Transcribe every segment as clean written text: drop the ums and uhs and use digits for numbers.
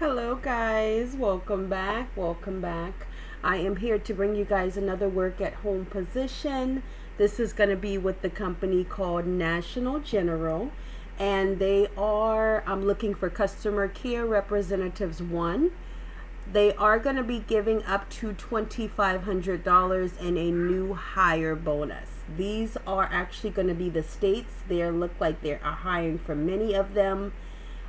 Hello guys, welcome back. I am here to bring you guys another work at home position. This is going to be with the company called National General, and I'm looking for customer care representatives 1. They are going to be giving up to $2,500 in a new hire bonus. These are actually going to be the states. They look like they are hiring for many of them.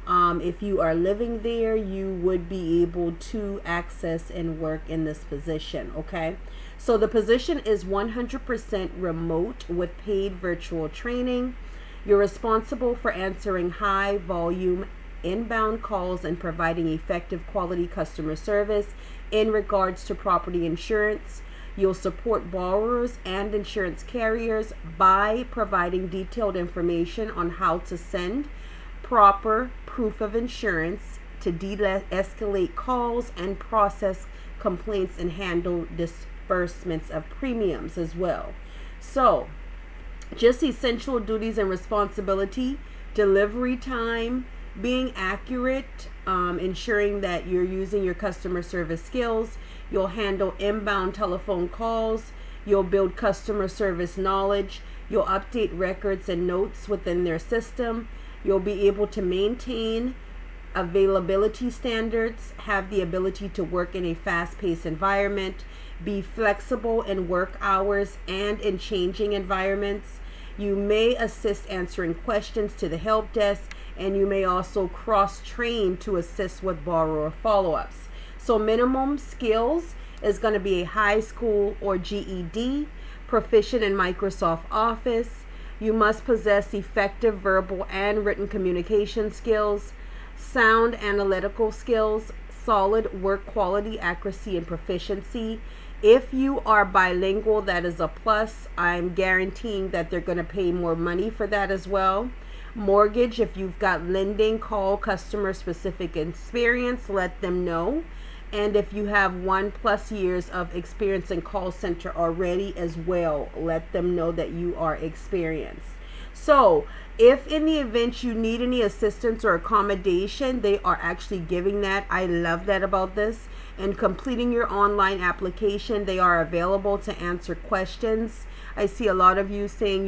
If you are living there, you would be able to access and work in this position. Okay, so the position is 100% remote with paid virtual training. You're responsible for answering high volume inbound calls and providing effective quality customer service in regards to property insurance. You'll support borrowers and insurance carriers by providing detailed information on how to send proper proof of insurance, to de-escalate calls and process complaints and handle disbursements of premiums as well. So just essential duties and responsibility: delivery time, being accurate, ensuring that you're using your customer service skills. You'll handle inbound telephone calls. You'll build customer service knowledge. You'll update records and notes within their system. You'll be able to maintain availability standards, have the ability to work in a fast-paced environment, be flexible in work hours and in changing environments. You may assist answering questions to the help desk, and you may also cross-train to assist with borrower follow-ups. So minimum skills is going to be a high school or GED, proficient in Microsoft Office. You must possess effective verbal and written communication skills, sound analytical skills, solid work quality, accuracy, and proficiency. If you are bilingual, that is a plus. I'm guaranteeing that they're going to pay more money for that as well. Mortgage: if you've got lending, call customer specific experience, let them know. And if you have 1+ years of experience in call center already as well, let them know that you are experienced. So if in the event you need any assistance or accommodation, they are actually giving that. I love that about this. And completing your online application, they are available to answer questions. I see a lot of you saying,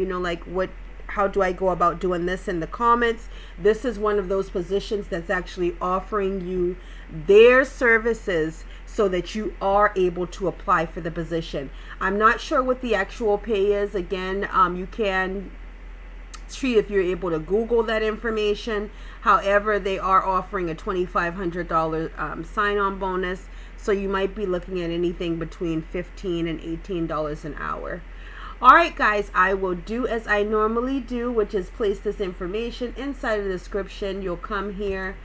how do I go about doing this in the comments? This is one of those positions that's actually offering you their services so that you are able to apply for the position. I'm not sure what the actual pay is. Again, you can see if you're able to Google that information. However, they are offering a $2,500 sign-on bonus. So you might be looking at anything between $15 and $18 an hour. Alright guys, I will do as I normally do, which is place this information inside of the description. You'll come here.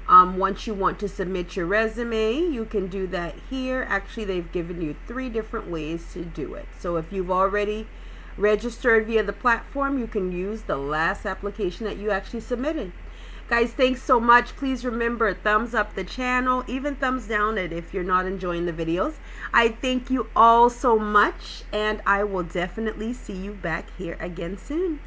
Once you want to submit your resume, you can do that here. Actually, they've given you 3 different ways to do it. So if you've already registered via the platform, you can use the last application that you actually submitted. Guys, thanks so much. Please remember, thumbs up the channel, even thumbs down it if you're not enjoying the videos. I thank you all so much, and I will definitely see you back here again soon.